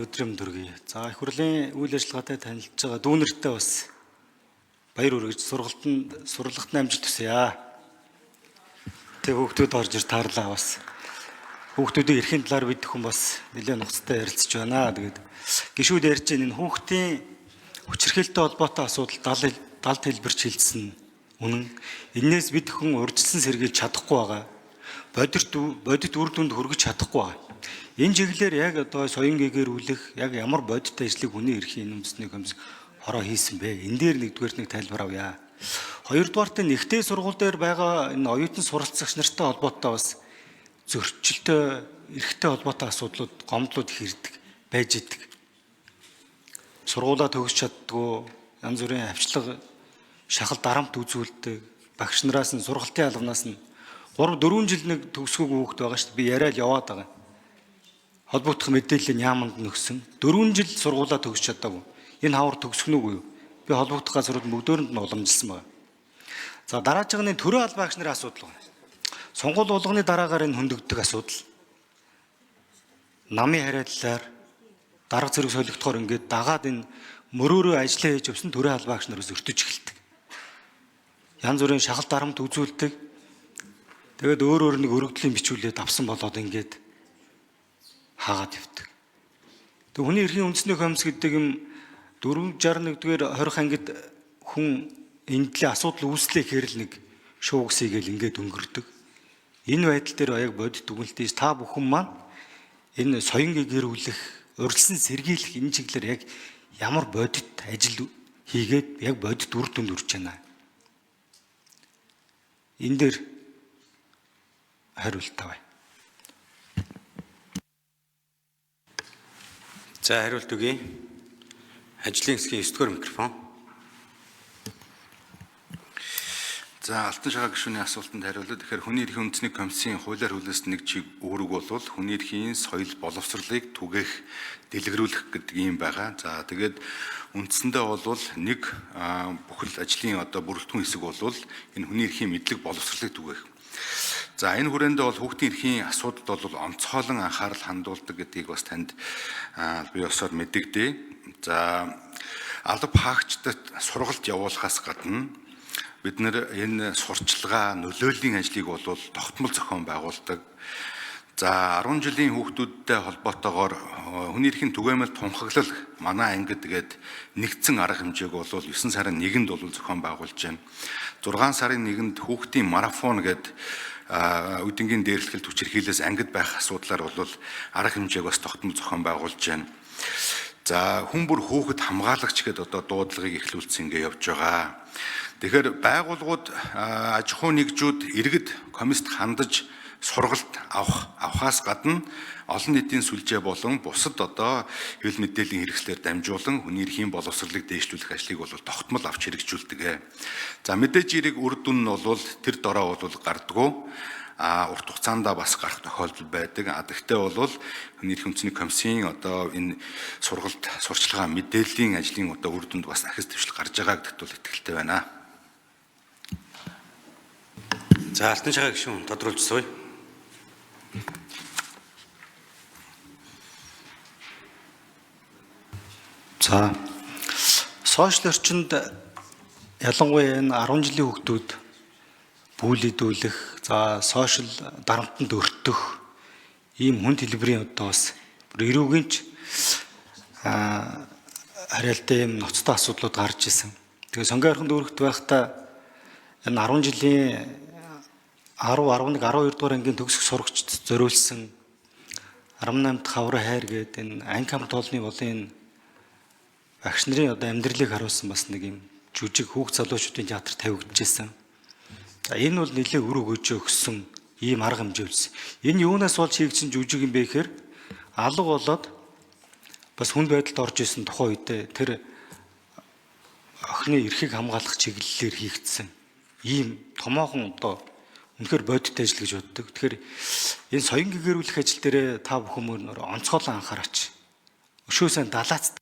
Өдрөм дүргий. За их хурлын үйл ажиллагаатай танилцж байгаа дүүнертэй бас баяр хүргэж сургалтанд амжилт хүсье. Тэг хүүхдүүд орж ир таарлаа бас. Хүүхдүүдийн эрхийн талаар бид хүн бас нэлээд нухацтай ярилцж байна. Тэгээд гишүүд ярьж байгаа энэ хүүхдийн хүчирхээлтэй холбоотой асуудал далд хэлбэрч хилцсэн үнэн. Энээс бид хүн урьдчилан сэргийлж чадахгүй байгаа. Бодит үр дүнд хүргэж чадахгүй байгаа. Энэ чиглэлээр яг одоо соён гээгэрүүлэх яг ямар бодит ажлыг хүний эрхийн үндэсний комисс хороо хийсэн бэ? Энэ дээр нэгдүгээр нэг тайлбар авъя. Хоёрдугаарт нэгтэй сургууль дээр байгаа энэ оюутан суралцагч нартай холбоотой бас зөрчилтэй эрхтэй холбоотой асуудлууд, гомдлууд их ирдэг, байж идэг. Сургуулаа төгсч чаддгүй, янз бүрийн авчлага, шахал дарамт үзүүлдэг, багш нараас нь сургалтын албанаас нь 3-4 жил нэг төгсгөөгүй хүүхэд байгаа шүү дээ. Би яриад яваад байгаа. Холбогдох мэдээллийн яаманд нөхсөн 4 жил сургуулаа төгсч чадаагүй. Энэ хавар төгсөх нь үгүй юу? Би холбогдох газрууд бүгдөөрэнд нь уламжилсан байна. За дараагийн төрийн албан багш нарын асуудал байна. Сонгуул болгоны дараагаар энэ хөндөгддөг асуудал. Намын хариаллаар дарга зэрэг солигдохоор ингээд дагаад энэ мөрөөрөө ажиллаа хийж явсан төрийн албан багш нараас өртөж эхэлдэг. Янз бүрийн шахал дарамт үзүүлдэг. Тэгээд өөр нэг өргөдлийн бичүүлээд авсан болоод ингээд хаагаад явдаг. Тэг хүний эрхийн үндэсний комисс гэдэг юм 461-р 20 ангид хүн энэ төлөө асуудал үүслээ гэхээр л нэг шуугсыгээл ингээд өнгөрдөг. Энэ байдал дээр яг бодит дүгнэлтээс та бүхэн маань энэ соён гэрүүлэх, урьдчилан сэргийлэх энэ чиглэлээр яг ямар бодит ажил хийгээд яг бодит үр дүнд хүрч байна. Энэ дээр хариулт авъя. За хариулт өгье. Ажлын хэсгийн 9-р микрофон. За Алтан шагаа гишүүний асуултанд хариулаад тэгэхээр хүний эрхийн үндэсний комиссийн хуулиар хүлээсэн нэг чиг үүрэг бол хүний эрхийн соёл боловсролыг түгээх, дэлгэрүүлэх гэдэг юм байгаа. За тэгээд үндсэндээ бол нэг бүхэл ажлын одоо бүрэлдэхүүн хэсэг бол энэ хүний эрхийн мэдлэг боловсролыг түгээх. За энэ хүрээндээ бол хүүхдийн эрхийн асуудалд бол онцгойлон анхаарал хандуулдаг гэдгийг бас танд би осоор мэдэгдэе. За алба хаагчдад сургалт явуулахаас гадна бид энэ сурчлагаа, нөлөөллийн ажлыг бол тогтмол зохион байгуулдаг. За 10 жилийн хүүхдүүдтэй холбоотойгоор хүний эрхийн түгээмэл тунхаглал манай ангид тэгээд нэгдсэн арга хэмжээг бол 9 сарын 1-нд бол зохион байгуулж байна. 6 сарын 1-нд хүүхдийн марафон гэдэг үдингийн дээрлэхэл хүчирхийлээс ангид байх асуудлаар бол арга хэмжээг бас тогтмол зохион байгуулж байна. За хүн бүр хүүхэд хамгаалагч гэдэг одоо дуудлагыг эхлүүлсэн ингээ явж байгаа. Тэгэхээр байгууллагууд аж ахуй нэгжүүд иргэд комист хандаж сургалт авахаас гадна олон нийтийн сүлжээ болон бусад одоо хэвлэл мэдээллийн хэрэгслээр дамжуулан хүний эрхийн боловсролыг дээшлүүлэх ажлыг бол тогтмол авч хэрэгжүүлдэг. За мэдээж эрэг үр дүн нь бол тэр дороо бол гардггүй. Урт хугацаанд бас гарах тохиолдол байдаг. Гэхдээ бол хүний эрхийн үндэсний комиссийн одоо энэ сургалт, сурчлагын мэдээллийн ажлын одоо үр дүнд бас ахис твшил гарч байгаа гэдэгт бол итгэлтэй байна. За Алтан шагаа гишүүн тодруулж сууя. За сошиал орчинд ялангуяа энэ 10 жилийн хүүхдүүд бүлэдүүлэх, за сошиал дарамтанд өртөх ийм хүн хэлбэрийн одоо бас эрүүгийн ч хариалтай юм ноцтой асуудлууд гарч ирсэн. Тэгээ сонгын орхинд өргөт байхдаа энэ 10 жилийн 10, 11, 12 дугаар ангийн төгсөх сурагчид зориулсан 18 дахь хаврын хайр гэдэг энэ анги хамт олонны болын багш нарын одоо амьдралыг харуулсан бас нэг юм жүжиг хүүхд залуучуудын театр тавигдчихсан. За энэ бол нэлээд үр өгөөж өгсөн ийм арга хэмжээ үлсэн. Энэ юунаас болж хийгдсэн жүжиг юм бэ гэхээр алга болоод бас хүнд байдалд орж исэн тухайн үедээ тэр охины эрхийг хамгаалах чиглэлээр хийгдсэн. Ийм томоохон одоо үнэхээр бодит ажил гэж боддог. Тэгэхээр энэ соён гэрүүлэх ажил дээр та бүхэн онцгойлон анхаараач. Өшөөсөө далаац